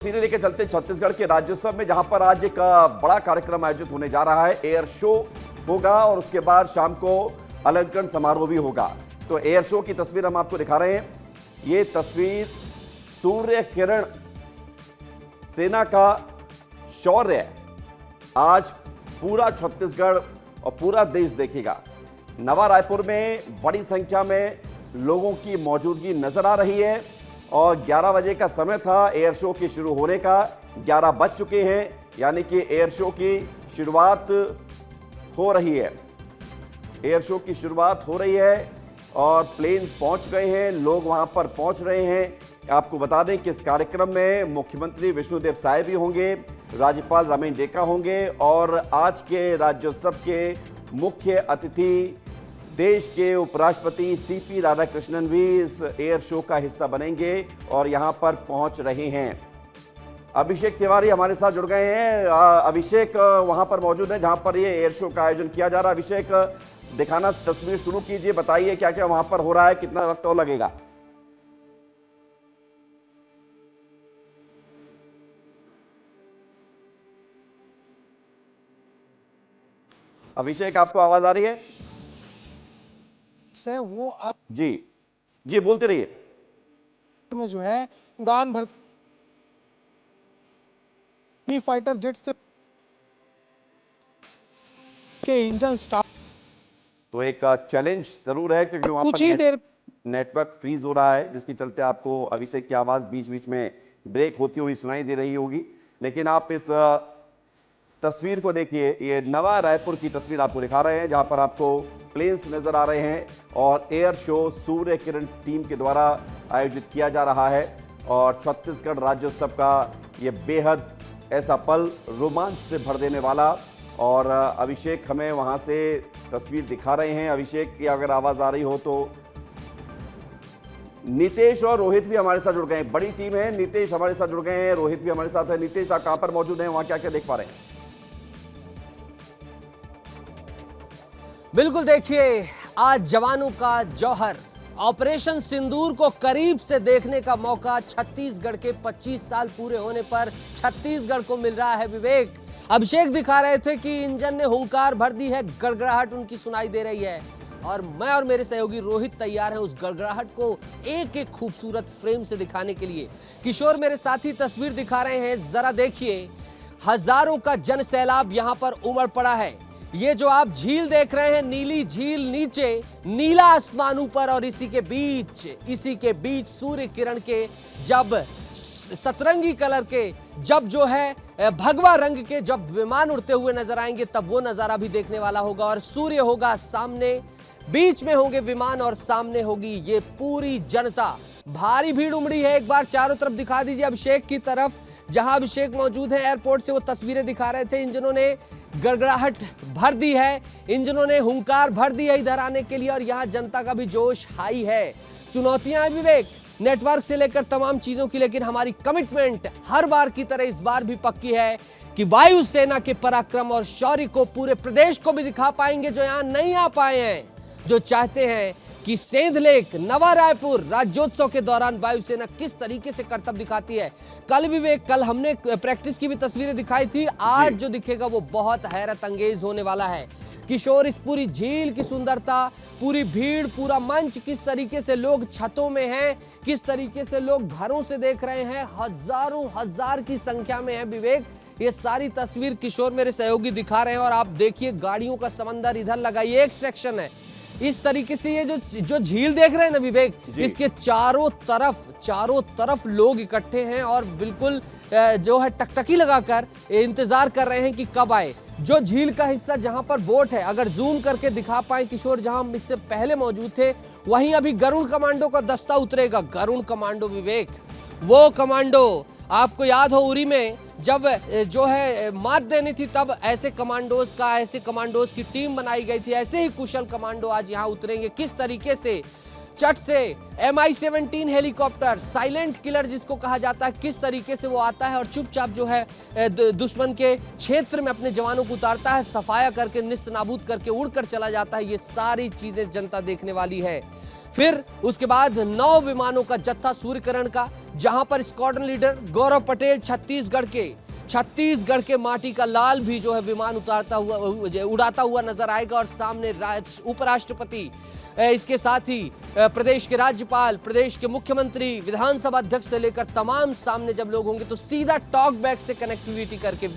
सीधे लेके चलते छत्तीसगढ़ के राज्योत्सव में, जहां पर आज एक बड़ा कार्यक्रम आयोजित होने जा रहा है। एयर शो होगा और उसके बाद शाम को अलंकरण समारोह भी होगा। तो एयर शो की तस्वीर हम आपको दिखा रहे हैं। ये तस्वीर सूर्य किरण सेना का शौर्य आज पूरा छत्तीसगढ़ और पूरा देश देखेगा। नवा रायपुर में बड़ी संख्या में लोगों की मौजूदगी नजर आ रही है और 11 बजे का समय था एयर शो की शुरू होने का। 11 बज चुके हैं, यानी कि एयर शो की शुरुआत हो रही है। एयर शो की शुरुआत हो रही है और प्लेन पहुंच गए हैं, लोग वहां पर पहुंच रहे हैं। आपको बता दें कि इस कार्यक्रम में मुख्यमंत्री विष्णुदेव साय भी होंगे, राज्यपाल रमेश डेका होंगे और आज के राज्योत्सव के मुख्य अतिथि देश के उपराष्ट्रपति सीपी राधाकृष्णन भी इस एयर शो का हिस्सा बनेंगे और यहां पर पहुंच रहे हैं। अभिषेक तिवारी हमारे साथ जुड़ गए हैं। अभिषेक वहां पर मौजूद है जहां पर ये एयर शो का आयोजन किया जा रहा है। अभिषेक, दिखाना तस्वीर शुरू कीजिए, बताइए क्या क्या वहां पर हो रहा है, कितना वक्त और लगेगा। अभिषेक, आपको आवाज आ रही है? से वो अब जी जी, बोलते रहिए। में जो है उड़ान भर फाइटर जेट के इंजन स्टार्ट। तो एक चैलेंज जरूर है क्योंकि वहां कुछ ही देर नेटवर्क फ्रीज हो रहा है, जिसके चलते आपको अभिषेक की आवाज बीच बीच में ब्रेक होती हुई सुनाई दे रही होगी। लेकिन आप इस तस्वीर को देखिए, ये नवा रायपुर की तस्वीर आपको दिखा रहे हैं जहां पर आपको प्लेन्स नजर आ रहे हैं और air show Surya Kiran team के द्वारा आयोजित किया जा रहा है। और छत्तीसगढ़ राज्योत्सव का ये बेहद ऐसा पल, रोमांच से भर देने वाला। और अभिषेक हमें वहां से तस्वीर दिखा रहे हैं। अभिषेक की अगर आवाज आ रही हो तो नितेश और रोहित भी हमारे साथ जुड़ गए हैं। बड़ी टीम है, नितेश हमारे साथ जुड़ गए हैं, रोहित भी हमारे साथ है। नितेश, आप कहां पर मौजूद हैं, वहां क्या क्या देख पा रहे हैं? बिल्कुल, देखिए आज जवानों का जौहर ऑपरेशन सिंदूर को करीब से देखने का मौका छत्तीसगढ़ के 25 साल पूरे होने पर छत्तीसगढ़ को मिल रहा है। विवेक, अभिषेक दिखा रहे थे कि इंजन ने हुंकार भर दी है, गड़गड़ाहट उनकी सुनाई दे रही है और मैं और मेरे सहयोगी रोहित तैयार हैं उस गड़गड़ाहट को एक एक खूबसूरत फ्रेम से दिखाने के लिए। किशोर मेरे साथी तस्वीर दिखा रहे हैं, जरा देखिए, हजारों का जन सैलाब यहां पर उमड़ पड़ा है। ये जो आप झील देख रहे हैं, नीली झील, नीचे नीला आसमान ऊपर और इसी के बीच सूर्य किरण के जब सतरंगी कलर के, जब जो है भगवा रंग के जब विमान उड़ते हुए नजर आएंगे तब वो नजारा भी देखने वाला होगा। और सूर्य होगा सामने, बीच में होंगे विमान और सामने होगी ये पूरी जनता। भारी भीड़ उमड़ी है। एक बार चारों तरफ दिखा दीजिए अभिषेक की तरफ, जहां अभिषेक मौजूद है। एयरपोर्ट से वो तस्वीरें दिखा रहे थे। इंजनों ने गड़गड़ाहट भर दी है, इंजनों ने हुंकार भर दी है इधर आने के लिए और यहां जनता का भी जोश हाई है। चुनौतियां हैं विवेक, नेटवर्क से लेकर तमाम चीजों की, लेकिन हमारी कमिटमेंट हर बार की तरह इस बार भी पक्की है कि वायुसेना के पराक्रम और शौर्य को पूरे प्रदेश को भी दिखा पाएंगे जो यहां नहीं आ पाए हैं, जो चाहते हैं कि सेंध लेक, नवा रायपुर राज्योत्सव के दौरान वायुसेना किस तरीके से करतब दिखाती है। कल विवेक, कल हमने प्रैक्टिस की भी तस्वीरें दिखाई थी, आज जो दिखेगा वो बहुत हैरत अंगेज होने वाला है। किशोर, इस पूरी झील की सुंदरता, पूरी भीड़, पूरा मंच, किस तरीके से लोग छतों में हैं, किस तरीके से लोग घरों से देख रहे हैं, हजारों हजार की संख्या में है विवेक। ये सारी तस्वीर किशोर मेरे सहयोगी दिखा रहे हैं और आप देखिए गाड़ियों का समंदर इधर लगाइए, एक सेक्शन है इस तरीके से। ये जो झील देख रहे हैं ना विवेक, इसके चारों तरफ लोग इकट्ठे हैं और बिल्कुल जो है टकटकी लगाकर इंतजार कर रहे हैं कि कब आए। जो झील का हिस्सा जहां पर बोट है, अगर जूम करके दिखा पाए किशोर, जहां हम इससे पहले मौजूद थे, वहीं अभी गरुड़ कमांडो का दस्ता उतरेगा। गरुड़ कमांडो विवेक, वो कमांडो आपको याद हो उरी में जब जो है मात देनी थी तब ऐसे कमांडोज की टीम बनाई गई थी। ऐसे ही कुशल कमांडो आज यहां उतरेंगे। किस तरीके से चट से MI-17 हेलीकॉप्टर, साइलेंट किलर जिसको कहा जाता है, किस तरीके से वो आता है और चुपचाप जो है दुश्मन के क्षेत्र में अपने जवानों को उतारता है, सफाया करके, निस्त नाबूद करके उड़कर चला जाता है। ये सारी चीजें जनता देखने वाली है। फिर उसके बाद 9 विमानों का जत्था सूर्यकिरण का जहां पर स्क्वाड्रन लीडर गौरव पटेल छत्तीसगढ़ के माटी का लाल भी जो है विमान उड़ाता हुआ नजर आएगा। और सामने उपराष्ट्रपति, इसके साथ ही प्रदेश के राज्यपाल, प्रदेश के मुख्यमंत्री, विधानसभा अध्यक्ष से लेकर तमाम सामने जब लोग होंगे तो सीधा टॉक बैक से कनेक्टिविटी करके,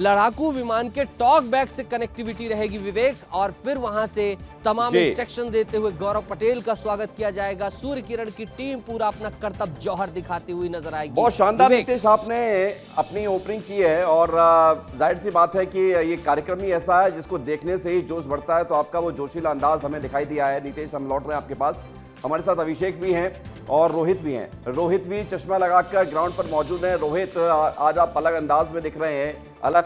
लड़ाकू विमान के टॉक बैक से कनेक्टिविटी रहेगी विवेक, और फिर वहां से तमाम इंस्ट्रक्शन देते हुए गौरव पटेल का स्वागत किया जाएगा। सूर्य किरण की टीम पूरा अपना कर्तव्य जौहर दिखाती हुई नजर आएगी। बहुत शानदार नीतीश आपने अपनी ओपनिंग की है, और जाहिर सी बात है कि ये कार्यक्रम ही ऐसा है जिसको देखने से ही जोश बढ़ता है। तो आपका वो जोशीला अंदाज हमें दिखाई दिया है। नीतीश, हम लौट रहे हैं आपके पास। हमारे साथ अभिषेक भी हैं और रोहित भी हैं। रोहित भी चश्मा लगाकर ग्राउंड पर मौजूद हैं। रोहित, आज आप अलग अंदाज में दिख रहे हैं, अलग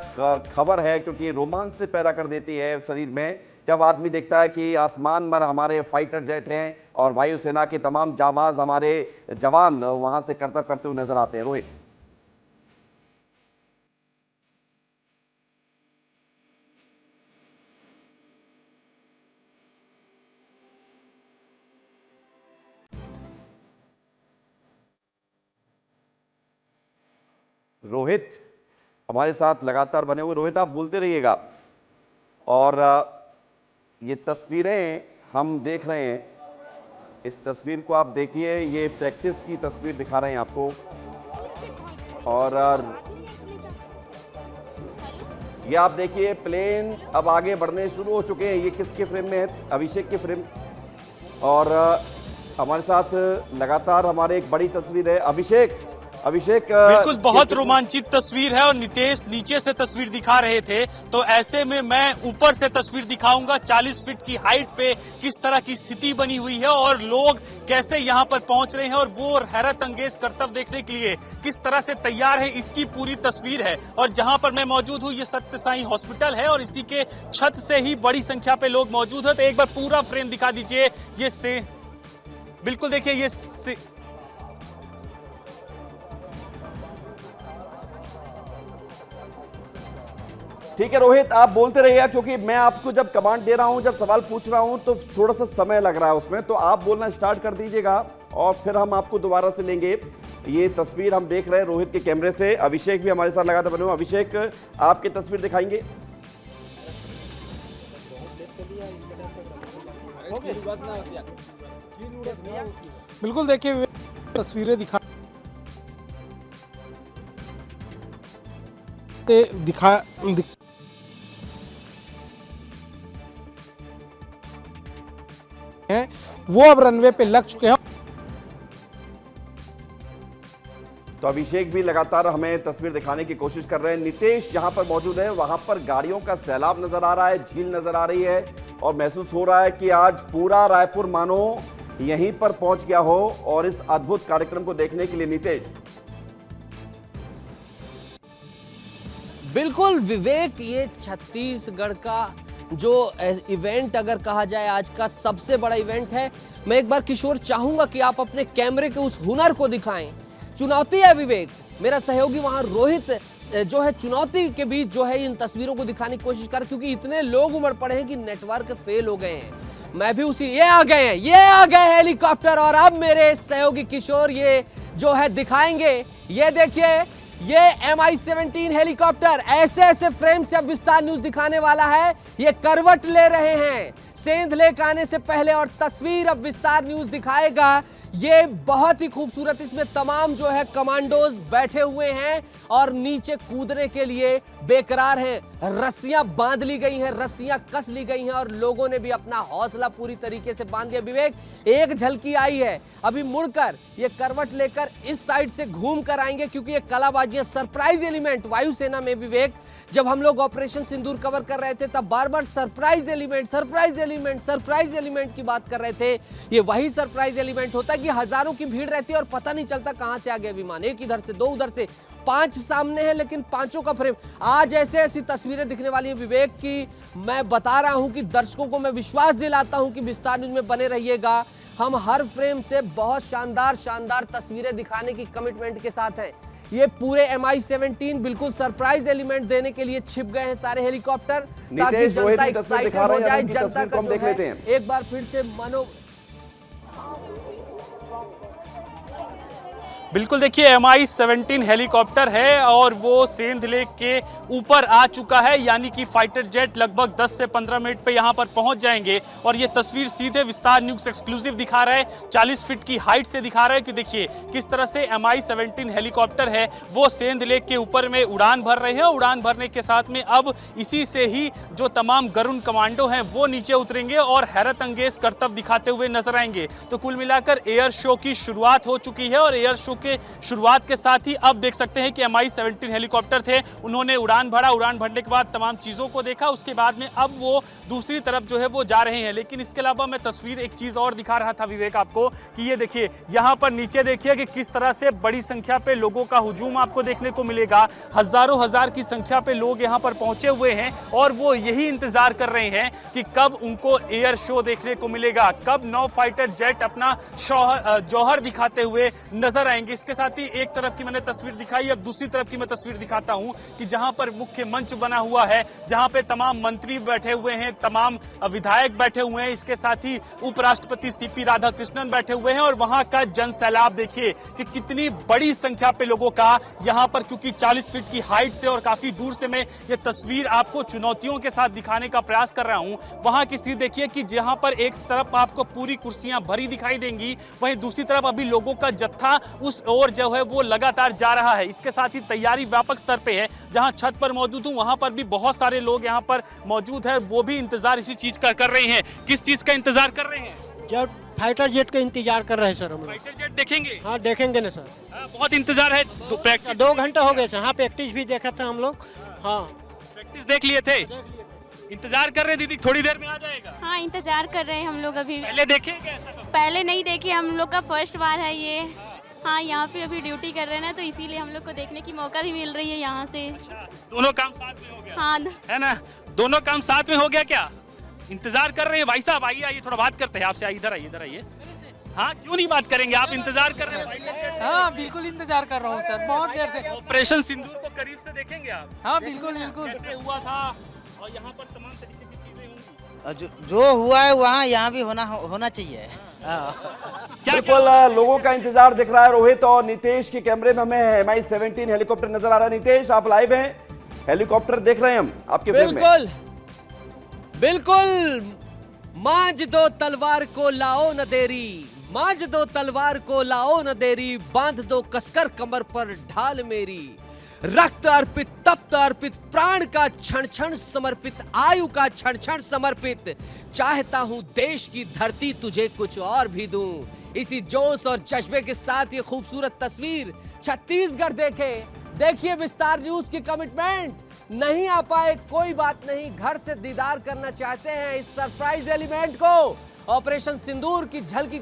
खबर है, क्योंकि रोमांच से पैदा कर देती है शरीर में जब आदमी देखता है कि आसमान पर हमारे फाइटर जेट हैं और वायुसेना के तमाम जाबाज हमारे जवान वहां से कर्तव्य करते हुए नजर आते हैं। रोहित, रोहित हमारे साथ लगातार बने हुए। रोहित, आप बोलते रहिएगा। और ये तस्वीरें हम देख रहे हैं, इस तस्वीर को आप देखिए, ये प्रैक्टिस की तस्वीर दिखा रहे हैं आपको। और ये आप देखिए, प्लेन अब आगे बढ़ने शुरू हो चुके हैं। ये किसके फ्रेम में है? अभिषेक के फ्रेम। और हमारे साथ लगातार हमारे एक बड़ी तस्वीर है। अभिषेक, बिल्कुल बहुत रोमांचित तस्वीर है। और नितेश नीचे से तस्वीर दिखा रहे थे, तो ऐसे में मैं ऊपर से तस्वीर दिखाऊंगा। 40 फीट की हाइट पे किस तरह की स्थिति बनी हुई है और लोग कैसे यहां पर पहुंच रहे हैं और वो हैरत अंगेज कर्तव्य देखने के लिए किस तरह से तैयार है, इसकी पूरी तस्वीर है। और जहां पर मैं मौजूद हूं, ये सत्य साई हॉस्पिटल है और इसी के छत से ही बड़ी संख्या पे लोग मौजूद है। तो एक बार पूरा फ्रेम दिखा दीजिए। ये बिल्कुल देखिए, ये ठीक है रोहित, आप बोलते रहिएगा, क्योंकि मैं आपको जब कमांड दे रहा हूं, जब सवाल पूछ रहा हूं, तो थोड़ा सा समय लग रहा है उसमें। तो आप बोलना स्टार्ट कर दीजिएगा और फिर हम आपको दोबारा से लेंगे। ये तस्वीर हम देख रहे हैं रोहित के कैमरे से। अभिषेक भी हमारे साथ लगातार बने हुए। अभिषेक, आपकी तस्वीर दिखाएंगे। बिल्कुल, देखिए तस्वीरें हैं, वो अब रनवे पे लग चुके हैं। तो अभिषेक भी लगातार हमें तस्वीर दिखाने की कोशिश कर रहे हैं। नितेश जहां पर मौजूद है, वहां पर गाड़ियों का सैलाब नजर आ रहा है, झील नजर आ रही है और महसूस हो रहा है कि आज पूरा रायपुर मानो यहीं पर पहुंच गया हो और इस अद्भुत कार्यक्रम को देखने के लिए। नितेश, बिल्कुल विवेक, ये छत्तीसगढ़ का जो इवेंट अगर कहा जाए आज का सबसे बड़ा इवेंट है। मैं एक बार किशोर चाहूंगा कि आप अपने कैमरे के उस हुनर को दिखाएं। चुनौती है विवेक, मेरा सहयोगी वहां रोहित जो है चुनौती के बीच जो है इन तस्वीरों को दिखाने की कोशिश कर, क्योंकि इतने लोग उमड़ पड़े हैं कि नेटवर्क फेल हो गए हैं। मैं भी उसी, ये आ गए हेलीकॉप्टर। और अब मेरे सहयोगी किशोर ये जो है दिखाएंगे। ये देखिए, ये MI-17 हेलीकॉप्टर ऐसे फ्रेम से अब विस्तार न्यूज दिखाने वाला है। ये करवट ले रहे हैं सेंध लेक आने से पहले और तस्वीर अब विस्तार न्यूज दिखाएगा। ये बहुत ही खूबसूरत, इसमें तमाम जो है कमांडोज बैठे हुए हैं और नीचे कूदने के लिए बेकरार हैं। रस्सियां बांध ली गई हैं, रस्सियां कस ली गई हैं और लोगों ने भी अपना हौसला पूरी तरीके से बांध दिया। विवेक, एक झलकी आई है, अभी मुड़कर ये करवट लेकर इस साइड से घूम कर आएंगे, क्योंकि ये कलाबाजी सरप्राइज एलिमेंट वायुसेना में। विवेक, जब हम लोग ऑपरेशन सिंदूर कवर कर रहे थे तब बार बार सरप्राइज एलिमेंट की बात कर रहे थे। ये वही सरप्राइज एलिमेंट होता है कि हजारों की भीड़ रहती है और पता नहीं चलता कहां से आ गया विमान। एक इधर से, दो उधर से, 5 सामने है लेकिन पांचों का फ्रेम। आज ऐसी तस्वीरें दिखने वाली है विवेक की मैं बता रहा हूं कि दर्शकों को मैं विश्वास दिलाता हूं कि विस्तार न्यूज में बने रहिएगा। हम हर फ्रेम से बहुत शानदार तस्वीरें दिखाने की कमिटमेंट के साथ हैं। ये पूरे MI-17 बिल्कुल सरप्राइज एलिमेंट देने के लिए छिप गए हैं सारे हेलीकॉप्टर, ताकि जनता एक्साइटेड हो जाए। जनता का जो है एक बार फिर से बिल्कुल, देखिए Mi-17 हेलीकॉप्टर है और वो सेंध लेक के ऊपर आ चुका है, यानी कि फाइटर जेट लगभग 10 से 15 मिनट पे यहाँ पर पहुँच जाएंगे। और ये तस्वीर सीधे विस्तार न्यूज़ एक्सक्लूसिव दिखा रहा है, 40 फीट की हाइट से दिखा रहा है कि देखिए किस तरह से Mi-17 हेलीकॉप्टर है वो सेंध लेक के ऊपर में उड़ान भर रहे हैं। उड़ान भरने के साथ में अब इसी से ही जो तमाम गरुड़ कमांडो हैं वो नीचे उतरेंगे और हैरत अंगेज करतब दिखाते हुए नजर आएंगे। तो कुल मिलाकर एयर शो की शुरुआत हो चुकी है और एयर शो के शुरुआत के साथ ही अब देख सकते हैं कि Mi-17 हेलीकॉप्टर थे, उन्होंने उड़ान भरा। उड़ान भरने के बाद तमाम चीज़ों को देखा, उसके बाद में अब वो दूसरी तरफ जो है वो जा रहे हैं। लेकिन इसके अलावा मैं तस्वीर एक चीज़ और दिखा रहा था विवेक आपको कि ये देखिए यहाँ पर नीचे देखिए कि किस तरह से बड़ी संख्या पे लोगों का हुजूम आपको देखने को मिलेगा। हजारों हजार की संख्या पे लोग यहाँ पर पहुंचे हुए हैं और वो यही इंतजार कर रहे हैं कि कब उनको एयर शो देखने को मिलेगा, कब 9 फाइटर जेट अपना जौहर दिखाते हुए नजर आएंगे। इसके साथ ही एक तरफ की मैंने तस्वीर दिखाई, अब दूसरी तरफ की मैं तस्वीर दिखाता हूं कि जहां पर मुख्य मंच बना हुआ है, जहां पे तमाम मंत्री बैठे हुए हैं, तमाम विधायक बैठे हुए हैं, इसके साथ ही उपराष्ट्रपति सीपी राधाकृष्णन बैठे हुए हैं और वहां का जन सैलाब देखिए कि कितनी बड़ी संख्या पे लोगों का यहां पर, क्योंकि 40 फीट की हाइट से और काफी दूर से मैं ये तस्वीर आपको चुनौतियों के साथ दिखाने का प्रयास कर रहा हूं। वहां की स्थिति देखिए कि जहां पर एक तरफ आपको पूरी कुर्सियां भरी दिखाई देंगी, वहीं दूसरी तरफ अभी लोगों का जत्था उस ओर जो है वो लगातार जा रहा है। इसके साथ ही तैयारी व्यापक स्तर पे है। जहां छत पर मौजूद हूं वहां पर भी बहुत सारे लोग यहां पर मौजूद है, वो भी इंतजार इसी चीज का कर रहे हैं। किस चीज का इंतजार कर रहे हैं? जब फाइटर जेट का इंतजार कर रहे हैं सर हम लोग। फाइटर जेट देखेंगे? हाँ देखेंगे ना सर। बहुत इंतजार है। 2 घंटे हो गए सर, यहाँ प्रैक्टिस भी देखा था हम लोग। हाँ प्रैक्टिस देख लिए थे, इंतजार कर रहे हैं। दीदी थोड़ी देर में आ जाएगा? हाँ इंतजार कर रहे हैं हम लोग अभी। पहले देखे कैसा? पहले नहीं देखे, हम लोग का फर्स्ट बार है ये। हाँ यहाँ पे अभी ड्यूटी कर रहे हैं ना, तो इसीलिए हम लोग को देखने की मौका भी मिल रही है यहाँ से। दोनों काम साथ में हो गया? हाँ है ना, दोनों काम साथ में हो गया। क्या इंतजार कर रहे हैं? भाई साहब आइए आइए, थोड़ा बात करते हैं आपसे। इधर आइए, इधर आइए। हाँ क्यों नहीं बात करेंगे, आप इंतजार कर रहे हैं? हाँ बिल्कुल इंतजार कर रहा हूँ सर, बहुत देर से। ऑपरेशन सिंदूर को करीब से देखेंगे आप? हाँ बिल्कुल बिल्कुल। कैसे हुआ था और यहाँ पर तमाम तरीके की चीजें होंगी। जो हुआ है वहाँ यहाँ भी होना चाहिए। बिल्कुल लोगों का इंतजार दिख रहा है। रोहित और नितेश के कैमरे में हमें Mi-17 हेलीकॉप्टर नजर आ रहा है। नितेश आप लाइव हैं, हेलीकॉप्टर देख रहे हैं हम आपके फिल्म में। बिल्कुल बिल्कुल। मांझ दो तलवार को लाओ न देरी, मांझ दो तलवार को लाओ न देरी, बांध दो कसकर कमर पर ढाल मेरी। रक्त अर्पित, तप्त अर्पित, प्राण का क्षण क्षण समर्पित, आयु का क्षण क्षण समर्पित, चाहता हूं देश की धरती तुझे कुछ और भी दूं। इसी जोश और जज्बे के साथ ये खूबसूरत तस्वीर छत्तीसगढ़ देखिए विस्तार न्यूज की कमिटमेंट। नहीं आ पाए कोई बात नहीं, घर से दीदार करना चाहते हैं इस सरप्राइज एलिमेंट को, ऑपरेशन सिंदूर की झलकी।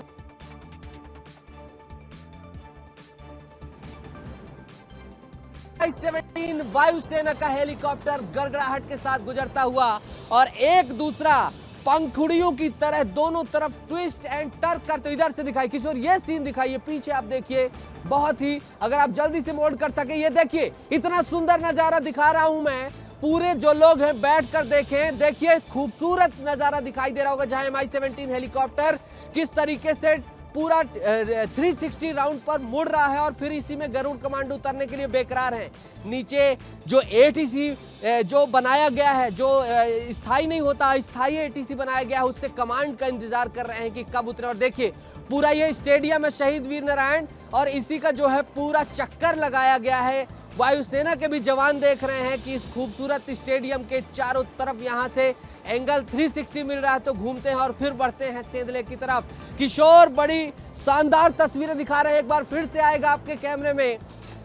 Mi-17 वायुसेना का हेलीकॉप्टर गड़गड़ाहट के साथ गुजरता हुआ और एक दूसरा पंखुड़ियों की तरह दोनों तरफ ट्विस्ट एंड टर्न करते। इधर से दिखाई किशोर, ये सीन दिखाइए पीछे, आप देखिए बहुत ही, अगर आप जल्दी से मोड कर सके, ये देखिए इतना सुंदर नजारा दिखा रहा हूं मैं। पूरे जो लोग हैं बैठकर देखें, देखिए खूबसूरत नजारा दिखाई दे रहा होगा जहां Mi-17 हेलीकॉप्टर किस तरीके से पूरा 360 राउंड पर मुड़ रहा है और फिर इसी में गरुड़ कमांडो उतरने के लिए बेकरार है। नीचे जो ATC जो बनाया गया है, जो स्थायी नहीं होता, स्थायी ATC बनाया गया है, उससे कमांड का इंतजार कर रहे हैं कि कब उतरे। और देखिए पूरा ये स्टेडियम है शहीद वीर नारायण और इसी का जो है पूरा चक्कर लगाया गया है। वायुसेना के भी जवान देख रहे हैं कि इस खूबसूरत स्टेडियम के चारों तरफ यहां से एंगल 360 मिल रहा है, तो घूमते हैं और फिर बढ़ते हैं सेंध लेक की तरफ। किशोर बड़ी शानदार तस्वीरें दिखा रहे हैं, एक बार फिर से आएगा आपके कैमरे में,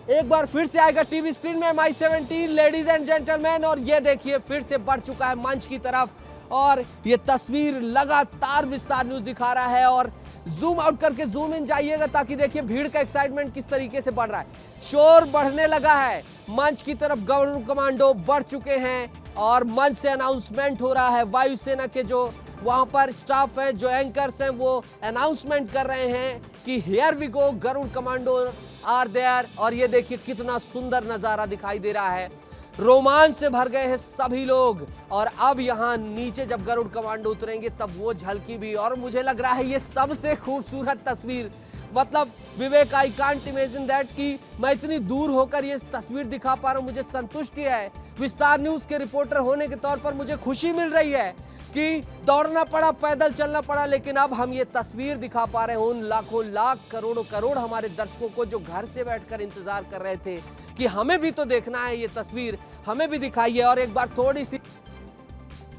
एक बार फिर से आएगा टीवी स्क्रीन में Mi-17 लेडीज एंड जेंटलमैन। और ये देखिए फिर से बढ़ चुका है मंच की तरफ और ये तस्वीर लगातार विस्तार न्यूज दिखा रहा है। और जूम आउट करके जूम इन जाइएगा ताकि देखिए भीड़ का एक्साइटमेंट किस तरीके से बढ़ रहा है। शोर बढ़ने लगा है, मंच की तरफ गरुड़ कमांडो बढ़ चुके हैं और मंच से अनाउंसमेंट हो रहा है। वायुसेना के जो वहां पर स्टाफ है, जो एंकर्स हैं, वो अनाउंसमेंट कर रहे हैं कि here we go, Garud commando are there. और ये देखिए कितना सुंदर नजारा दिखाई दे रहा है, रोमांच से भर गए हैं सभी लोग। और अब यहाँ नीचे जब गरुड़ कमांडो उतरेंगे तब वो झलकी भी, और मुझे लग रहा है ये सबसे खूबसूरत तस्वीर मतलब विवेक, आई कांट इमेजिन दैट कि मैं इतनी दूर होकर ये तस्वीर दिखा पा रहा हूं, मुझे संतुष्टि है। विस्तार न्यूज के रिपोर्टर होने के तौर पर मुझे खुशी मिल रही है कि दौड़ना पड़ा, पैदल चलना पड़ा, लेकिन अब हम ये तस्वीर दिखा पा रहे हैं उन लाखों लाख करोड़ों करोड़ हमारे दर्शकों को जो घर से बैठकर इंतजार कर रहे थे कि हमें भी तो देखना है ये तस्वीर, हमें भी दिखाइए। और एक बार थोड़ी सी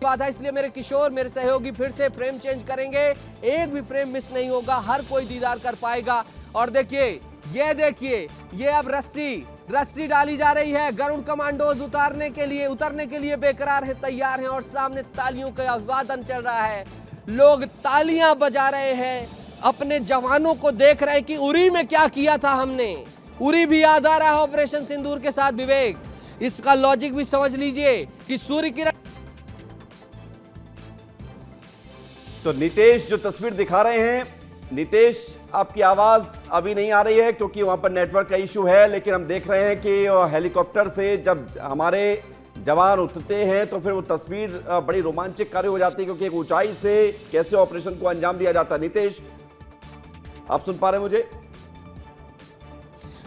बात है, इसलिए मेरे किशोर, मेरे सहयोगी फिर से फ्रेम चेंज करेंगे, एक भी फ्रेम मिस नहीं होगा, हर कोई दीदार कर पाएगा। और देखिए, ये अब रस्सी डाली जा रही है। गरुड़ कमांडोज उतरने के लिए बेकरार है, तैयार हैं और सामने तालियों का अभिवादन चल रहा है। लोग तालियां बजा रहे हैं, अपने जवानों को देख रहे हैं कि उरी में क्या किया था हमने। उरी भी याद आ रहा है ऑपरेशन सिंदूर के साथ। विवेक, इसका लॉजिक भी समझ लीजिए कि सूर्य किरण। तो नितेश जो तस्वीर दिखा रहे हैं, नितेश आपकी आवाज अभी नहीं आ रही है क्योंकि वहां पर नेटवर्क का इशू है, लेकिन हम देख रहे हैं कि हेलीकॉप्टर से जब हमारे जवान उतरते हैं तो फिर वो तस्वीर बड़ी रोमांचकारी हो जाती है, क्योंकि एक ऊंचाई से कैसे ऑपरेशन को अंजाम दिया जाता है। नितेश, आप सुन पा रहे हैं मुझे?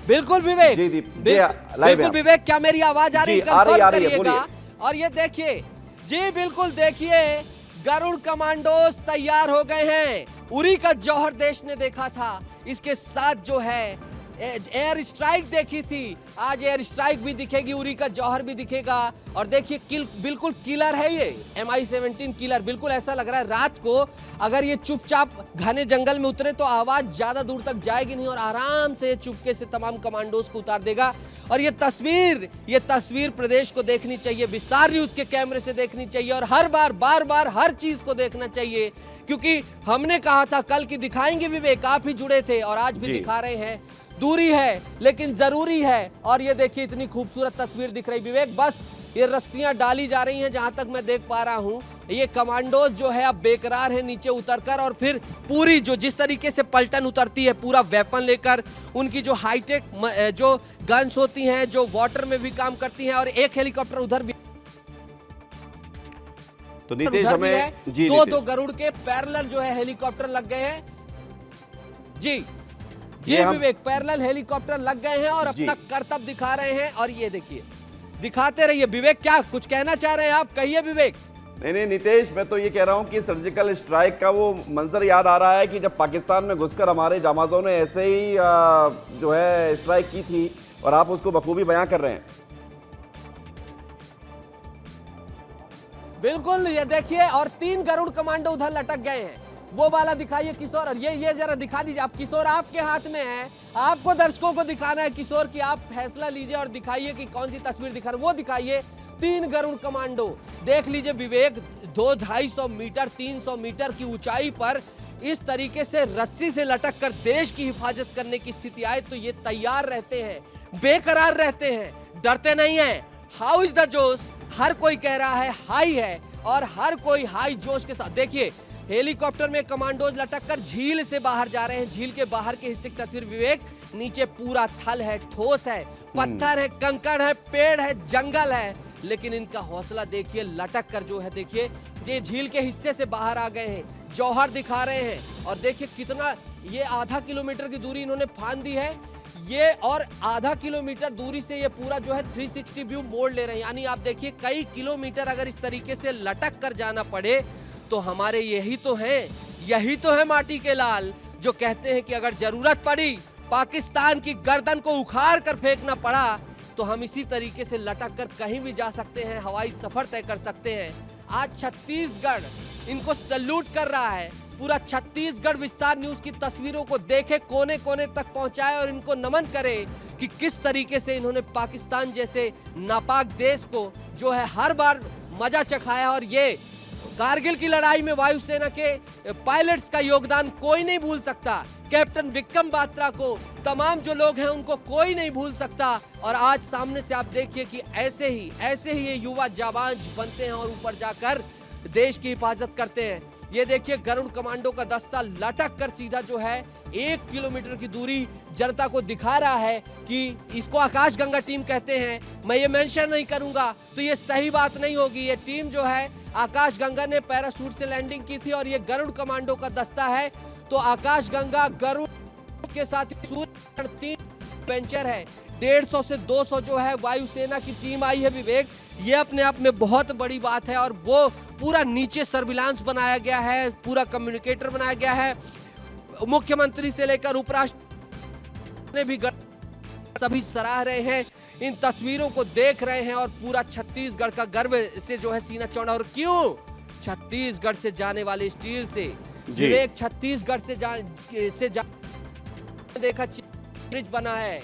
बिल्कुल विवेक, जी बिल्कुल विवेक, क्या मेरी आवाज आ रही है? कंफर्म करिएगा। और ये देखिए जी, बिल्कुल देखिए, गरुड़ कमांडोज तैयार हो गए हैं। उरी का जौहर देश ने देखा था, इसके साथ जो है एयर स्ट्राइक देखी थी, आज एयर स्ट्राइक भी दिखेगी, उरी का जौहर भी दिखेगा। और देखिए बिल्कुल किलर है ये MI-17 किलर, बिल्कुल ऐसा लग रहा है रात को अगर ये चुपचाप घने जंगल में उतरे तो आवाज ज्यादा दूर तक जाएगी नहीं और आराम से चुपके से तमाम कमांडोज को उतार देगा। और ये तस्वीर प्रदेश को देखनी चाहिए, विस्तार न्यूज के कैमरे से देखनी चाहिए और बार बार हर चीज को देखना चाहिए, क्योंकि हमने कहा था कल की दिखाएंगे विवेक, आप ही जुड़े थे और आज भी दिखा रहे हैं। दूरी है लेकिन जरूरी है। और ये देखिए इतनी खूबसूरत तस्वीर दिख रही विवेक, बस ये रस्सियां डाली जा रही हैं जहां तक मैं देख पा रहा हूं। ये कमांडोज जो है अब बेकरार है नीचे उतरकर, और फिर पूरी जिस तरीके से पलटन उतरती है पूरा वेपन लेकर, उनकी जो हाईटेक जो गन्स होती हैं जो वाटर में भी काम करती हैं, और एक हेलीकॉप्टर उधर भी। तो नितेश हमें दो गरुड़ के पैरेलल जो है हेलीकॉप्टर लग गए हैं। जी विवेक, पैरेलल हेलीकॉप्टर लग गए हैं और अपना करतब दिखा रहे हैं। और ये देखिए, दिखाते रहिए विवेक, क्या कुछ कहना चाह रहे हैं आप? कहिए विवेक। नहीं नितेश, मैं तो ये कह रहा हूं कि सर्जिकल स्ट्राइक का वो मंजर याद आ रहा है कि जब पाकिस्तान में घुसकर हमारे जामाजों ने ऐसे ही जो है स्ट्राइक की थी, और आप उसको बखूबी बयां कर रहे हैं। बिल्कुल, ये देखिए, और 3 गरुड़ कमांडो उधर लटक गए हैं। वो वाला दिखाइए किशोर, और ये जरा दिखा दीजिए आप किशोर, आपके हाथ में है, आपको दर्शकों को दिखाना है किशोर कि आप फैसला लीजिए और दिखाइए कि कौन सी तस्वीर दिखा रहे, वो दिखाइए। 3 गरुड़ कमांडो देख लीजिए विवेक, 200-250 मीटर 300 मीटर की ऊंचाई पर इस तरीके से रस्सी से लटक कर देश की हिफाजत करने की स्थिति आए तो ये तैयार रहते हैं, बेकरार रहते हैं, डरते नहीं है। हाउ इज द जोश, हर कोई कह रहा है हाई है, और हर कोई हाई जोश के साथ। देखिए हेलीकॉप्टर में कमांडोज लटककर झील से बाहर जा रहे हैं। झील के बाहर के हिस्से की तस्वीर विवेक, नीचे पूरा थल है, ठोस है, पत्थर है, कंकड़ है, पेड़ है, जंगल है, लेकिन इनका हौसला देखिए, लटक कर जो है देखिए ये झील के हिस्से से बाहर आ गए हैं, जौहर दिखा रहे हैं। और देखिए कितना, ये आधा किलोमीटर की दूरी इन्होंने फांद दी है ये, और आधा किलोमीटर दूरी से ये पूरा जो है 360 व्यू मोड़ ले रहे हैं। यानी आप देखिए कई किलोमीटर अगर इस तरीके से लटक कर जाना पड़े तो हमारे यही तो है माटी के लाल, जो कहते हैं कि अगर जरूरत पड़ी, पाकिस्तान की गर्दन को उखाड़ कर फेंकना पड़ा, तो हम इसी तरीके से लटक कर कहीं भी जा सकते हैं, हवाई सफर तय कर सकते हैं। आज छत्तीसगढ़ इनको सैल्यूट कर रहा है, पूरा छत्तीसगढ़ विस्तार न्यूज की तस्वीरों को देखे, कोने कोने तक पहुंचाए और इनको नमन करे कि किस तरीके से इन्होंने पाकिस्तान जैसे नापाक देश को जो है हर बार मजा चखाया। और ये कारगिल की लड़ाई में वायुसेना के पायलट्स का योगदान कोई नहीं भूल सकता, कैप्टन विक्रम बात्रा को, तमाम जो लोग हैं उनको कोई नहीं भूल सकता। और आज सामने से आप देखिए कि ऐसे ही ये युवा जाबाज बनते हैं और ऊपर जाकर देश की हिफाजत करते हैं। ये देखिए गरुड़ कमांडो का दस्ता लटक कर सीधा जो है 1 किलोमीटर की दूरी जनता को दिखा रहा है कि इसको आकाश गंगा टीम कहते हैं। मैं ये मेंशन नहीं करूंगा तो ये सही बात नहीं होगी। ये टीम जो है आकाश गंगा ने पैराशूट से लैंडिंग की थी और ये गरुड़ कमांडो का दस्ता है। तो आकाश गंगा गरुड़ इसके साथ ही सूर्य 3 वेंचर है, 150 से 200 जो है वायुसेना की टीम आई है विवेक। ये अपने आप में बहुत बड़ी बात है और वो पूरा नीचे सर्विलांस बनाया गया है, पूरा कम्युनिकेटर बनाया गया है। मुख्यमंत्री से लेकर उपराष्ट्रपति ने भी सभी सराह रहे हैं, इन तस्वीरों को देख रहे हैं और पूरा छत्तीसगढ़ का गर्व से जो है सीना चौड़ा। और क्यों? छत्तीसगढ़ से जाने वाले स्टील से विवेक, छत्तीसगढ़ से देखा ब्रिज बना है।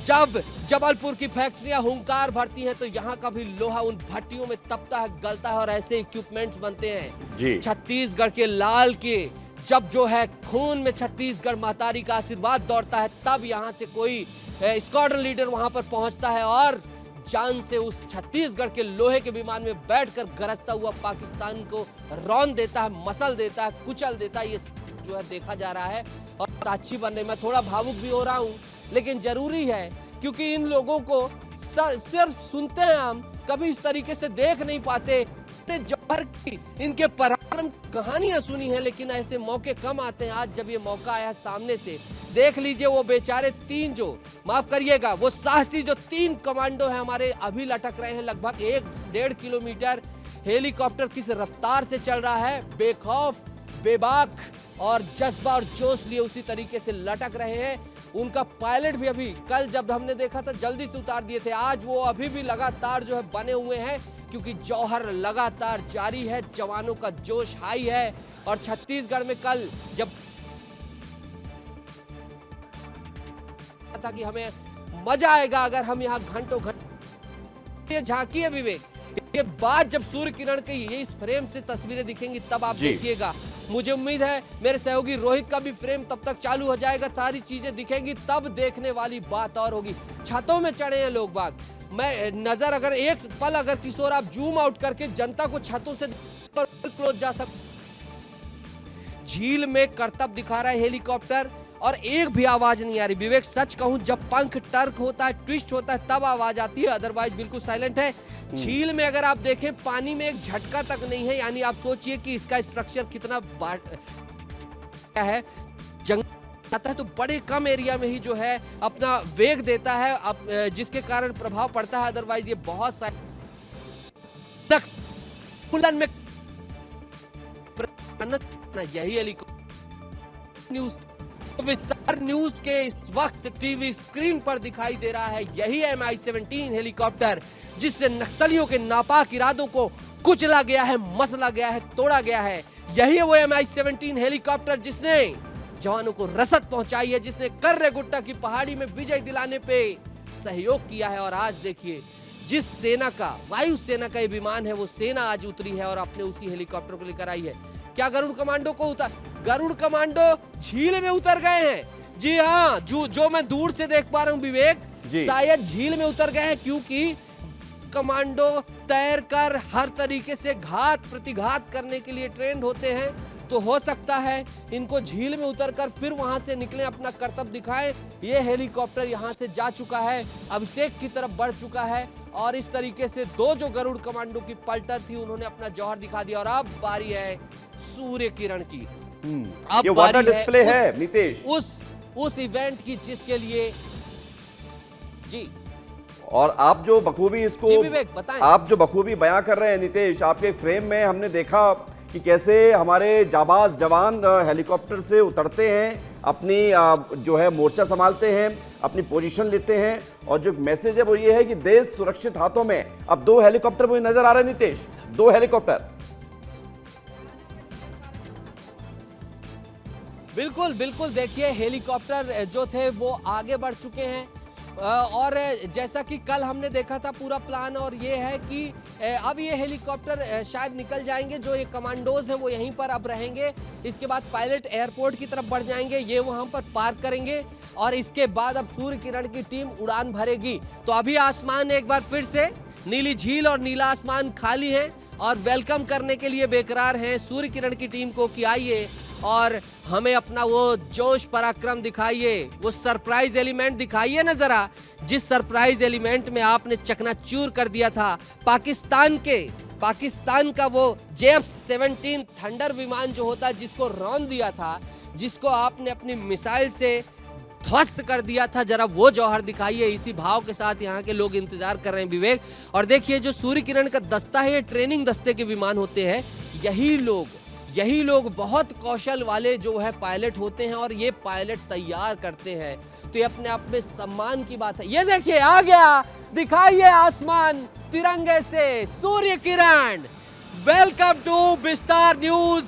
जब जबलपुर की फैक्ट्रियां हुंकार भरती हैं तो यहाँ का भी लोहा उन भट्टियों में तपता है, गलता है और ऐसे इक्विपमेंट्स बनते हैं। छत्तीसगढ़ के लाल के जब जो है खून में छत्तीसगढ़ महतारी का आशीर्वाद दौड़ता है, तब यहाँ से कोई स्क्वाड्रन लीडर वहां पर पहुंचता है और जान से उस छत्तीसगढ़ के लोहे के विमान में बैठकर गरजता हुआ पाकिस्तान को रौंद देता है, मसल देता है, कुचल देता है। ये जो है देखा जा रहा है और साक्षी बनने में थोड़ा भावुक भी हो रहा हूँ, लेकिन जरूरी है क्योंकि इन लोगों को सिर्फ सुनते हैं, हम कभी इस तरीके से देख नहीं पाते। जौहर की इनके पराक्रम कहानियां सुनी है, लेकिन ऐसे मौके कम आते हैं। आज जब ये मौका आया सामने से, देख लीजिए वो बेचारे 3 जो, माफ करिएगा, वो साहसी जो 3 कमांडो हैं हमारे अभी लटक रहे हैं लगभग 1-1.5 किलोमीटर। हेलीकॉप्टर किस रफ्तार से चल रहा है, बेखौफ, बेबाक और जज्बा और जोश लिए उसी तरीके से लटक रहे हैं। उनका पायलट भी अभी कल जब हमने देखा था जल्दी से उतार दिए थे, आज वो अभी भी लगातार जो है बने हुए हैं क्योंकि जौहर लगातार जारी है, जवानों का जोश हाई है। और छत्तीसगढ़ में कल जब था कि हमें मजा आएगा अगर हम यहाँ घंटों घंटे, ये झांकी है विवेक, इसके बाद जब सूर्य किरण के ये इस फ्रेम से तस्वीरें दिखेंगी तब आप देखिएगा। मुझे उम्मीद है मेरे सहयोगी रोहित का भी फ्रेम तब तक चालू हो जाएगा, सारी चीजें दिखेंगी, तब देखने वाली बात और होगी। छतों में चढ़े हैं लोग बाग, मैं नजर अगर एक पल अगर किशोर आप जूम आउट करके जनता को छतों से क्लोज जा सकते, झील में करतब दिखा रहा है हेलीकॉप्टर और एक भी आवाज नहीं आ रही विवेक। सच कहूं, जब पंख टर्क होता है, ट्विस्ट होता है, तब आवाज आती है, अदरवाइज बिल्कुल साइलेंट है। झील में अगर आप देखें पानी में एक झटका तक नहीं है, यानी आप सोचिए कि इसका स्ट्रक्चर कितना है। जंगल आता है तो बड़े कम एरिया में ही जो है अपना वेग देता है, जिसके कारण प्रभाव पड़ता है, अदरवाइज ये बहुत सारे में यही हेलीकॉप्टर न्यूज विस्तार न्यूज के इस वक्त टीवी स्क्रीन पर दिखाई दे रहा है। यही MI-17 हेलीकॉप्टर जिससे नक्सलियों के नापाक इरादों को कुचला गया है, मसला गया है, तोड़ा गया है। यही है वो MI-17 हेलीकॉप्टर जिसने जवानों को रसद पहुंचाई है, जिसने कर्रे गुट्टा की पहाड़ी में विजय दिलाने पे सहयोग किया है। और आज देखिए जिस सेना का, वायुसेना का ये विमान है, वो सेना आज उतरी है और अपने उसी हेलीकॉप्टर को लेकर आई है। क्या गरुड़ कमांडो को गरुड़ कमांडो झील में उतर गए हैं? जी हाँ, जो मैं दूर से देख पा रहा हूँ विवेक, शायद झील में उतर गए हैं क्योंकि कमांडो तैर कर हर तरीके से घात प्रतिघात करने के लिए ट्रेंड होते हैं। तो हो सकता है इनको झील में उतरकर फिर वहां से निकले, अपना करतब दिखाएं। ये हेलीकॉप्टर यहां से जा चुका है, अभिषेक की तरफ बढ़ चुका है और इस तरीके से 2 जो गरुड़ कमांडो की पलटन थी उन्होंने अपना जौहर दिखा दिया। और अब बारी है सूर्य किरण की। अब ये वाटर डिस्प्ले है नीतीश, उस इवेंट की जिसके लिए जी, और आप जो बखूबी इसको आप जो बखूबी बयां कर रहे हैं नीतीश, आपके फ्रेम में हमने देखा कि कैसे हमारे जाबाज जवान हेलीकॉप्टर से उतरते हैं, अपनी जो है मोर्चा संभालते हैं, अपनी पोजीशन लेते हैं, और जो मैसेज है वो ये है कि देश सुरक्षित हाथों में। अब 2 हेलीकॉप्टर मुझे नजर आ रहे हैं नीतीश, 2 हेलीकॉप्टर। बिल्कुल बिल्कुल, देखिए हेलीकॉप्टर जो थे वो आगे बढ़ चुके हैं और जैसा कि कल हमने देखा था पूरा प्लान, और ये है कि अब ये हेलीकॉप्टर शायद निकल जाएंगे, जो ये कमांडोज हैं वो यहीं पर अब रहेंगे। इसके बाद पायलट एयरपोर्ट की तरफ बढ़ जाएंगे, ये वहां पर पार्क करेंगे और इसके बाद अब सूर्य किरण की टीम उड़ान भरेगी। तो अभी आसमान एक बार फिर से, नीली झील और नीला आसमान खाली है और वेलकम करने के लिए बेकरार हैं सूर्य किरण की टीम को कि आइए और हमें अपना वो जोश पराक्रम दिखाइए, वो सरप्राइज एलिमेंट दिखाइए ना जरा, जिस सरप्राइज एलिमेंट में आपने चकनाचूर कर दिया था पाकिस्तान का वो JF-17 थंडर विमान जो होता है, जिसको रौंद दिया था, जिसको आपने अपनी मिसाइल से ध्वस्त कर दिया था, जरा वो जौहर दिखाइए। इसी भाव के साथ यहाँ के लोग इंतजार कर रहे हैं विवेक। और देखिए जो सूर्य किरण का दस्ता है, ये ट्रेनिंग दस्ते के विमान होते हैं। यही लोग बहुत कौशल वाले जो है पायलट होते हैं, और ये पायलट तैयार करते हैं, तो ये अपने आप में सम्मान की बात है। ये देखिए आ गया, दिखाइए आसमान तिरंगे से सूर्य किरण। वेलकम टू विस्तार news,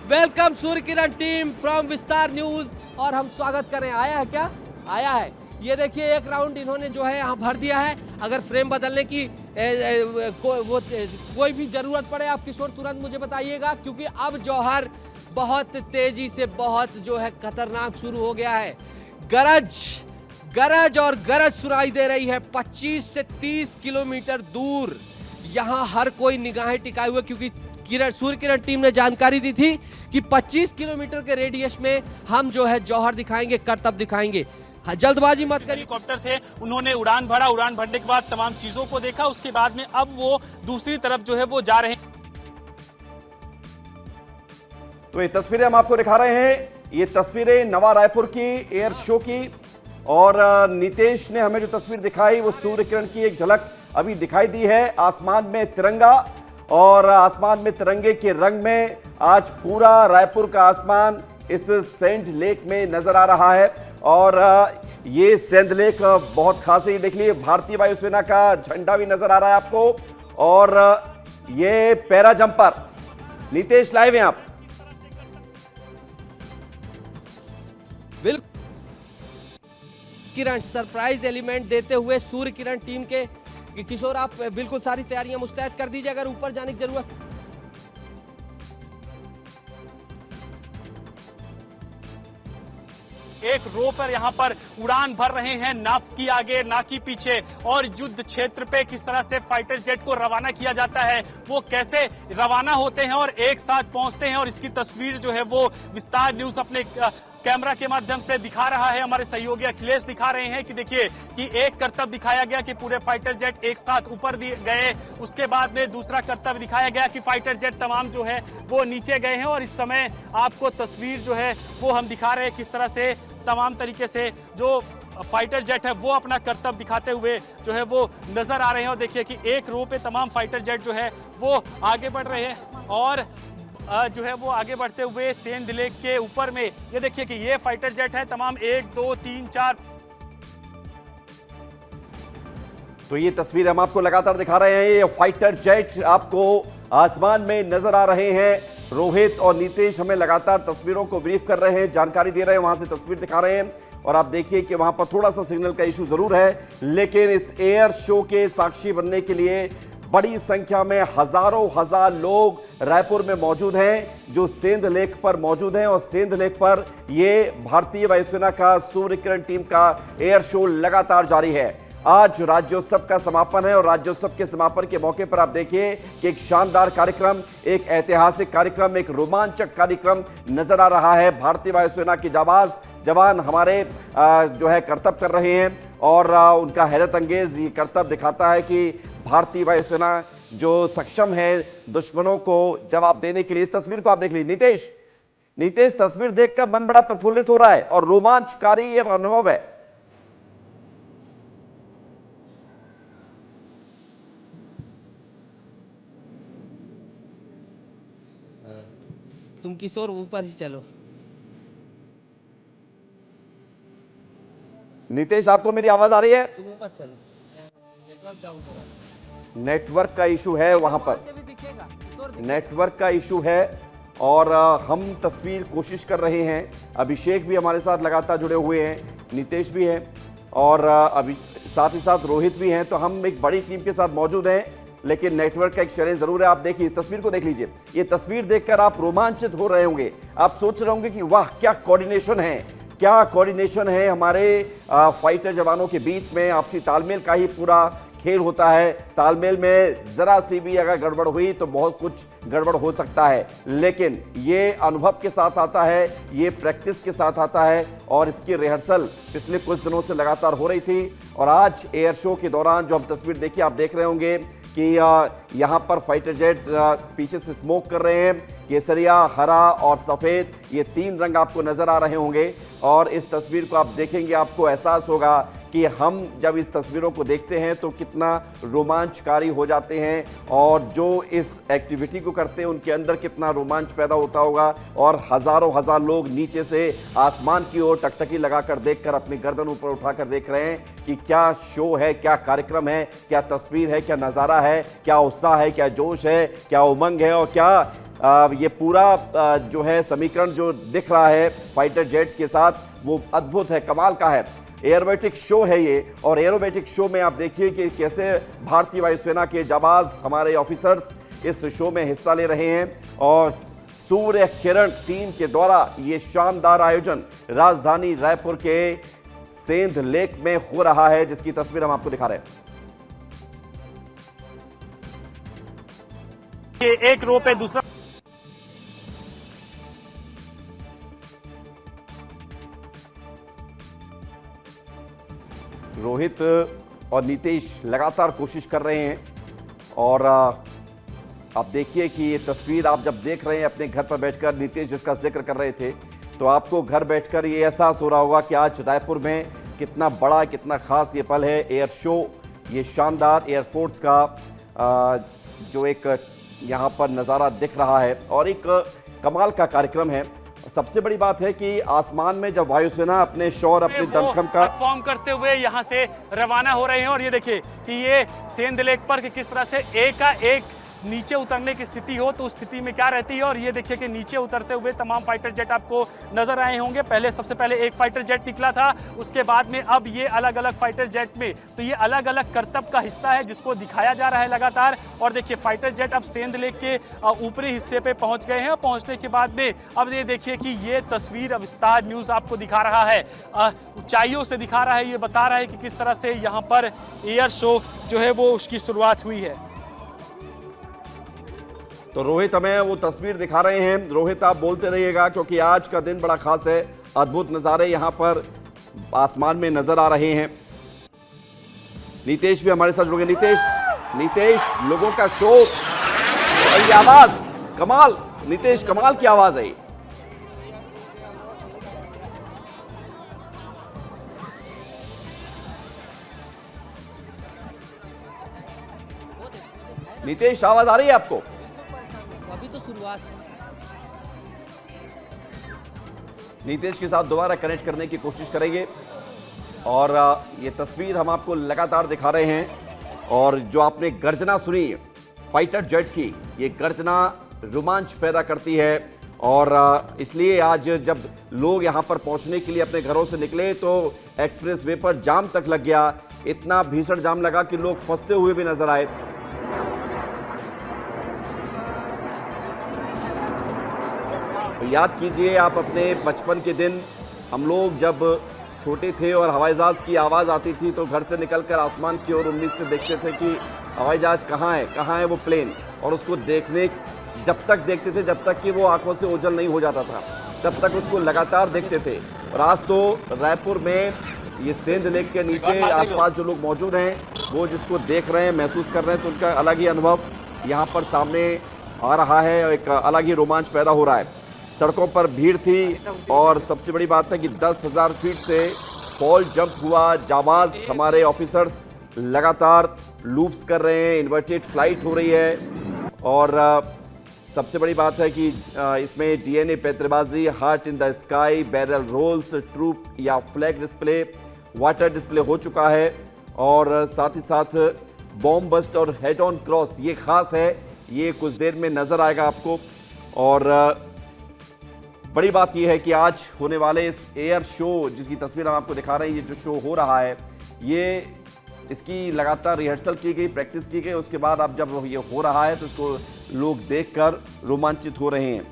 welcome Surya Kiran team from विस्तार न्यूज। और हम स्वागत करें, आया है क्या? आया है। ये देखिए एक राउंड इन्होंने जो है यहाँ भर दिया है। अगर फ्रेम बदलने की कोई भी जरूरत पड़े आप किशोर तुरंत मुझे बताइएगा, क्योंकि अब जौहर बहुत तेजी से बहुत जो है खतरनाक शुरू हो गया है। गरज और गरज सुनाई दे रही है 25 से 30 किलोमीटर दूर। यहाँ हर कोई निगाहें टिकाए हुए, क्योंकि सूर्य किरण टीम ने जानकारी दी थी कि 25 किलोमीटर के रेडियस में हम जो है जौहर दिखाएंगे, करतब दिखाएंगे। जल्दबाजी मत करिए। हेलीकॉप्टर थे, उन्होंने उड़ान भरा, उड़ान भरने के बाद तमाम चीजों को देखा, उसके बाद में अब वो दूसरी तरफ जो है वो जा रहे हैं। तो ये तस्वीरें हम आपको दिखा रहे हैं, ये तस्वीरें नवा रायपुर की एयर शो की, और नितेश ने हमें जो तस्वीर दिखाई वो सूर्य किरण की एक झलक अभी दिखाई दी है। आसमान में तिरंगा, और आसमान में तिरंगे के रंग में आज पूरा रायपुर का आसमान इस सेंट लेक में नजर आ रहा है। और ये सेंट लेक बहुत खास है। देख लीजिए भारतीय वायुसेना का झंडा भी नजर आ रहा है आपको, और ये पैरा जंपर। नितेश लाइव हैं आप। बिल्कुल किरण सरप्राइज एलिमेंट देते हुए सूर्य किरण टीम के किशोर, आप बिल्कुल सारी तैयारियां मुस्तैद कर दीजिए अगर ऊपर जाने की जरूरत। एक रो पर यहाँ पर उड़ान भर रहे हैं, नाव की आगे ना की पीछे, और युद्ध क्षेत्र पे किस तरह से फाइटर जेट को रवाना किया जाता है, वो कैसे रवाना होते हैं और एक साथ पहुंचते हैं। और इसकी तस्वीर जो है वो विस्तार न्यूज अपने कैमरा के माध्यम से दिखा रहा है। हमारे सहयोगी अखिलेश दिखा रहे हैं कि देखिए कि एक करतब दिखाया गया कि पूरे फाइटर जेट एक साथ ऊपर गए, उसके बाद में दूसरा करतब दिखाया गया कि फाइटर जेट तमाम जो है वो नीचे गए हैं। और इस समय आपको तस्वीर जो है वो हम दिखा रहे हैं किस तरह से तमाम तरीके से जो फाइटर जेट है वो अपना करतब दिखाते हुए जो है वो नजर आ रहे हैं। और देखिए कि एक रो पे तमाम फाइटर जेट जो है वो आगे बढ़ रहे हैं, और जो है वो आगे बढ़ते हुए सेंध लेक के ऊपर में ये देखिए कि ये फाइटर जेट है तमाम 1 2 3 4। तो ये तस्वीर हम आपको लगातार दिखा रहे हैं, ये फाइटर जेट आपको आसमान में नजर आ रहे हैं। रोहित और नीतीश हमें लगातार तस्वीरों को ब्रीफ कर रहे हैं, जानकारी दे रहे हैं, वहां से तस्वीर दिखा रहे हैं। और आप देखिए कि वहां पर थोड़ा सा सिग्नल का इशू जरूर है, लेकिन इस एयर शो के साक्षी बनने के लिए बड़ी संख्या में हजार लोग रायपुर में मौजूद हैं, जो सेंध लेक पर मौजूद हैं। और सेंध लेक पर ये भारतीय वायुसेना का सूर्य किरण टीम का एयर शो लगातार जारी है। आज राज्योत्सव का समापन है, और राज्योत्सव के समापन के मौके पर आप देखिए कि एक शानदार कार्यक्रम, एक ऐतिहासिक कार्यक्रम, एक रोमांचक कार्यक्रम नजर आ रहा है। भारतीय वायुसेना के जाबाज जवान हमारे जो है करतब कर रहे हैं, और उनका हैरत अंगेज ये करतब दिखाता है कि भारतीय वायुसेना जो सक्षम है दुश्मनों को जवाब देने के लिए। इस तस्वीर को आप देख लीजिए नीतीश, तस्वीर देखकर मन बड़ा प्रफुल्लित हो रहा है और रोमांचकारी ये अनुभव है। तुम किशोर ऊपर ही चलो। नीतीश, आपको मेरी आवाज आ रही है? तुम ऊपर चलो, नेटवर्क डाउन हो रहा है। नेटवर्क का इशू है वहां पर, नेटवर्क का इशू है, और हम तस्वीर कोशिश कर रहे हैं। अभिषेक भी हमारे साथ लगातार जुड़े हुए हैं, नीतीश भी हैं, और अभी साथ ही साथ रोहित भी हैं। तो हम एक बड़ी टीम के साथ मौजूद हैं, लेकिन नेटवर्क का एक चैलेंज जरूर है। आप देखिए इस तस्वीर को देख लीजिए, ये तस्वीर देखकर आप रोमांचित हो रहे होंगे, आप सोच रहे होंगे कि वाह क्या कोऑर्डिनेशन है, क्या कोऑर्डिनेशन है हमारे फाइटर जवानों के बीच में। आपसी तालमेल का ही पूरा खेल होता है। तालमेल में जरा सी भी अगर गड़बड़ हुई तो बहुत कुछ गड़बड़ हो सकता है, लेकिन ये अनुभव के साथ आता है, ये प्रैक्टिस के साथ आता है, और इसकी रिहर्सल पिछले कुछ दिनों से लगातार हो रही थी। और आज एयर शो के दौरान जो हम तस्वीर देखिए, आप देख रहे होंगे कि यहाँ पर फाइटर जेट पीछे से स्मोक कर रहे हैं। केसरिया, हरा और सफ़ेद, ये तीन रंग आपको नजर आ रहे होंगे। और इस तस्वीर को आप देखेंगे आपको एहसास होगा कि हम जब इस तस्वीरों को देखते हैं तो कितना रोमांचकारी हो जाते हैं और जो इस एक्टिविटी को करते हैं उनके अंदर कितना रोमांच पैदा होता होगा और हजारों हजार लोग नीचे से आसमान की ओर टकटकी लगाकर देखकर अपनी गर्दन ऊपर उठाकर देख रहे हैं कि क्या शो है, क्या कार्यक्रम है, क्या तस्वीर है, क्या नज़ारा है, क्या उत्साह है, क्या जोश है, क्या उमंग है और क्या ये पूरा जो है समीकरण जो दिख रहा है फाइटर जेट्स के साथ वो अद्भुत है, कमाल का है। एयरोबेटिक शो है ये और एयरोबेटिक शो में आप देखिए कि कैसे भारतीय वायुसेना के जाबाज हमारे ऑफिसर्स इस शो में हिस्सा ले रहे हैं और सूर्य किरण टीम के द्वारा ये शानदार आयोजन राजधानी रायपुर के सेंध लेक में हो रहा है, जिसकी तस्वीर हम आपको दिखा रहे हैं। ये एक रो पे दूसरा रोहित और नीतीश लगातार कोशिश कर रहे हैं और आप देखिए कि ये तस्वीर आप जब देख रहे हैं अपने घर पर बैठकर, नीतीश जिसका जिक्र कर रहे थे, तो आपको घर बैठकर ये एहसास हो रहा होगा कि आज रायपुर में कितना बड़ा, कितना खास ये पल है। एयर शो, ये शानदार एयरफोर्स का जो एक यहाँ पर नज़ारा दिख रहा है और एक कमाल का कार्यक्रम है। सबसे बड़ी बात है कि आसमान में जब वायुसेना अपने शौर, अपने दमखम का परफॉर्म करते हुए यहाँ से रवाना हो रहे हैं और ये देखिए कि ये सेंध लेक पर कि किस तरह से एक का एक नीचे उतरने की स्थिति हो तो उस स्थिति में क्या रहती है और ये देखिए कि नीचे उतरते हुए तमाम फाइटर जेट आपको नजर आए होंगे। सबसे पहले एक फाइटर जेट निकला था, उसके बाद में अब ये अलग अलग फाइटर जेट में, तो ये अलग अलग करतब का हिस्सा है जिसको दिखाया जा रहा है लगातार। और देखिए फाइटर जेट अब सेंध लेक के ऊपरी हिस्से पे पहुंच गए हैं और पहुंचने के बाद में अब ये देखिए कि ये तस्वीर अब स्टार न्यूज आपको दिखा रहा है, ऊंचाइयों से दिखा रहा है, ये बता रहा है कि किस तरह से यहाँ पर एयर शो जो है वो उसकी शुरुआत हुई है। तो रोहित हमें वो तस्वीर दिखा रहे हैं। रोहित आप बोलते रहिएगा क्योंकि आज का दिन बड़ा खास है, अद्भुत नज़ारे यहाँ पर आसमान में नजर आ रहे हैं। नीतीश भी हमारे साथ जुड़ गए। नीतीश लोगों का शोर और ये आवाज कमाल, नीतीश कमाल की आवाज है। नीतीश आवाज आ रही है आपको? अभी तो शुरुआत है। नीतीश के साथ दोबारा कनेक्ट करने की कोशिश करेंगे और ये तस्वीर हम आपको लगातार दिखा रहे हैं और जो आपने गर्जना सुनी फाइटर जेट की, ये गर्जना रोमांच पैदा करती है और इसलिए आज जब लोग यहाँ पर पहुँचने के लिए अपने घरों से निकले तो एक्सप्रेस वे पर जाम तक लग गया। इतना भीषण जाम लगा कि लोग फंसते हुए भी नजर आए। याद कीजिए आप अपने बचपन के दिन, हम लोग जब छोटे थे और हवाई जहाज की आवाज़ आती थी तो घर से निकलकर आसमान की ओर उम्मीद से देखते थे कि हवाई जहाज कहाँ है वो प्लेन, और उसको देखने जब तक देखते थे जब तक कि वो आंखों से ओझल नहीं हो जाता था, तब तक उसको लगातार देखते थे। और आज तो रायपुर में ये सेंध लेक के नीचे आसपास जो लोग मौजूद हैं वो जिसको देख रहे हैं, महसूस कर रहे हैं, तो उनका अलग ही अनुभव यहाँ पर सामने आ रहा है, एक अलग ही रोमांच पैदा हो रहा है। सड़कों पर भीड़ थी और सबसे बड़ी बात है कि 10,000 फीट से फॉल जंप हुआ। जाबाज हमारे ऑफिसर्स लगातार लूप्स कर रहे हैं, इन्वर्टेड फ्लाइट हो रही है और सबसे बड़ी बात है कि इसमें डीएनए पैंतरेबाजी, heart in the sky, barrel rolls, troop या फ्लैग डिस्प्ले, वाटर डिस्प्ले हो चुका है और साथ ही साथ बॉम्ब बस्ट और हेड ऑन क्रॉस, ये खास है, ये कुछ देर में नजर आएगा आपको। और बड़ी बात यह है कि आज होने वाले इस एयर शो जिसकी तस्वीर हम आपको दिखा रहे हैं, ये जो शो हो रहा है ये इसकी लगातार रिहर्सल की गई, प्रैक्टिस की गई, उसके बाद अब जब ये हो रहा है तो इसको लोग देखकर रोमांचित हो रहे हैं।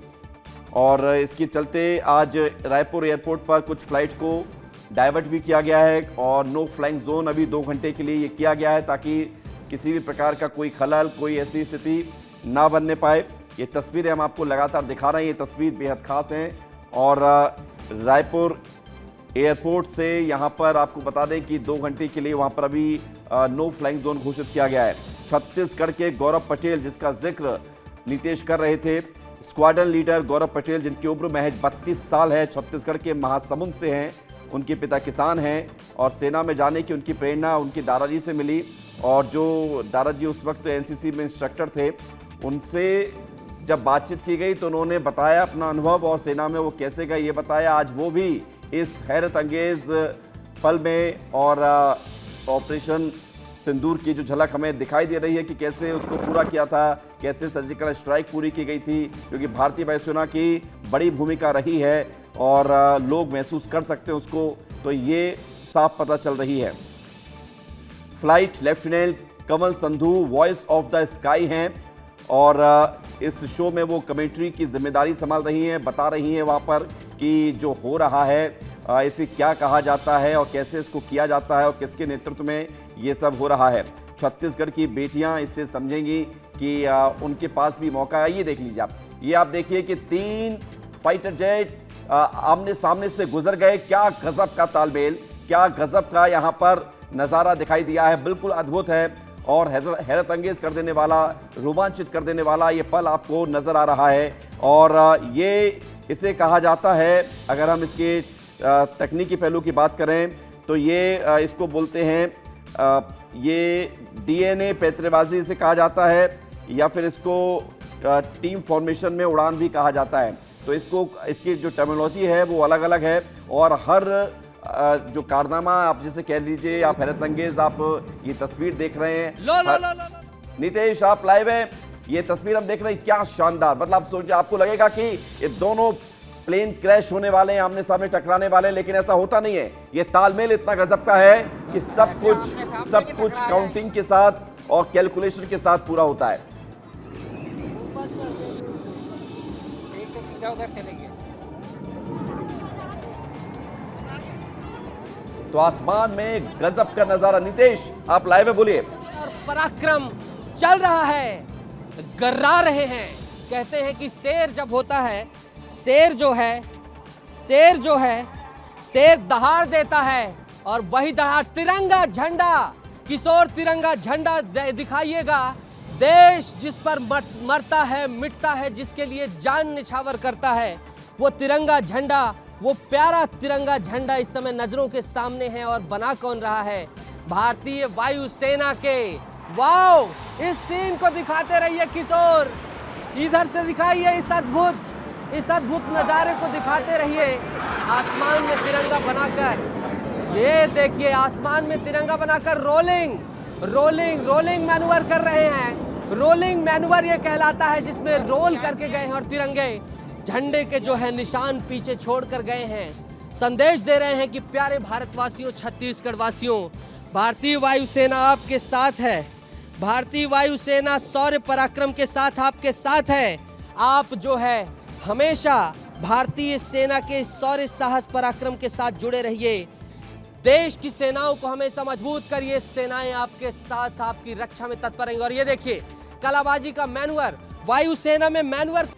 और इसके चलते आज रायपुर एयरपोर्ट पर कुछ फ्लाइट्स को डाइवर्ट भी किया गया है और नो फ्लाइंग जोन अभी 2 घंटे के लिए ये किया गया है ताकि किसी भी प्रकार का कोई खलल, कोई ऐसी स्थिति ना बनने पाए। ये तस्वीरें हम आपको लगातार दिखा रहे हैं, ये तस्वीर बेहद खास हैं और रायपुर एयरपोर्ट से यहाँ पर आपको बता दें कि 2 घंटे के लिए वहाँ पर अभी नो फ्लाइंग जोन घोषित किया गया है। छत्तीसगढ़ के गौरव पटेल जिसका जिक्र नीतीश कर रहे थे, स्क्वाड्रन लीडर गौरव पटेल, जिनकी उम्र महज 32 साल है, छत्तीसगढ़ के महासमुंद से हैं। उनके पिता किसान हैं और सेना में जाने की उनकी प्रेरणा उनके दादाजी से मिली। और जो दादाजी उस वक्त एनसीसी में इंस्ट्रक्टर थे, उनसे जब बातचीत की गई तो उन्होंने बताया अपना अनुभव और सेना में वो कैसे गए ये बताया। आज वो भी इस हैरत अंगेज पल में और ऑपरेशन सिंदूर की जो झलक हमें दिखाई दे रही है कि कैसे उसको पूरा किया था, कैसे सर्जिकल स्ट्राइक पूरी की गई थी, क्योंकि भारतीय वायुसेना की बड़ी भूमिका रही है और लोग महसूस कर सकते हैं उसको, तो ये साफ पता चल रही है। Flight lieutenant Kamal Sandhu voice of the sky हैं और इस शो में वो कमेंट्री की जिम्मेदारी संभाल रही हैं, बता रही हैं वहाँ पर कि जो हो रहा है इसे क्या कहा जाता है और कैसे इसको किया जाता है और किसके नेतृत्व में ये सब हो रहा है। छत्तीसगढ़ की बेटियां इससे समझेंगी कि उनके पास भी मौका है। ये देख लीजिए आप, ये आप देखिए कि 3 फाइटर जेट आमने सामने से गुजर गए। क्या गजब का तालमेल, क्या गजब का यहाँ पर नज़ारा दिखाई दिया है, बिल्कुल अद्भुत है और हैरत अंगेज कर देने वाला, रोमांचित कर देने वाला ये पल आपको नज़र आ रहा है। और ये इसे कहा जाता है, अगर हम इसके तकनीकी पहलू की बात करें तो ये इसको बोलते हैं, ये डीएनए पैंतरेबाजी से कहा जाता है या फिर इसको टीम फॉर्मेशन में उड़ान भी कहा जाता है। तो इसको, इसकी जो टर्मिनोलॉजी है वो अलग अलग है और हर जो कारनामा आप जिसे कह लीजिए, आप हैरत अंगेज आप ये तस्वीर देख रहे हैं। लो। नितेश आप लाइव है, ये तस्वीर हम देख रहे हैं, क्या शानदार। मतलब आप सोचिए, आपको लगेगा कि ये दोनों प्लेन क्रैश होने वाले हैं, आमने सामने टकराने वाले हैं, लेकिन ऐसा होता नहीं है। ये तालमेल इतना गजब का है कि सब कुछ काउंटिंग के साथ और कैलकुलेशन के साथ पूरा होता है। सीधा उधर चलेंगे। तो आसमान में गजब का नजारा। नितेश आप लाइव में बोलिए। और पराक्रम चल रहा है, गर्रा रहे हैं। कहते हैं कि शेर जब होता है, शेर जो है शेर दहाड़ देता है और वही दहाड़ तिरंगा झंडा, किशोर तिरंगा झंडा दिखाइएगा। देश जिस पर मरता है, मिटता है, जिसके लिए जान निछावर करता है, वो तिरंगा झंडा, वो प्यारा तिरंगा झंडा इस समय नजरों के सामने है। और बना कौन रहा है? भारतीय वायुसेना के। वाओ, इस सीन को दिखाते रहिए किशोर, इधर से दिखाइए इस अद्भुत नजारे को दिखाते रहिए। आसमान में तिरंगा बनाकर, ये देखिए आसमान में तिरंगा बनाकर रोलिंग मैनूवर कर रहे हैं। रोलिंग मैनूवर ये कहलाता है जिसमें रोल करके गए हैं और तिरंगे झंडे के जो है निशान पीछे छोड़ कर गए हैं। संदेश दे रहे हैं कि प्यारे भारतवासियों, छत्तीसगढ़ वासियों, भारतीय वायुसेना आपके साथ है। भारतीय वायुसेना शौर्य पराक्रम के साथ आपके साथ है। आप जो है हमेशा भारतीय सेना के शौर्य साहस पराक्रम के साथ जुड़े रहिए। देश की सेनाओं को हमेशा मजबूत करिए। सेनाएं आपके साथ आपकी रक्षा में तत्पर रहेंगी। और ये देखिए कलाबाजी का मैनूवर, वायुसेना में मैनूवर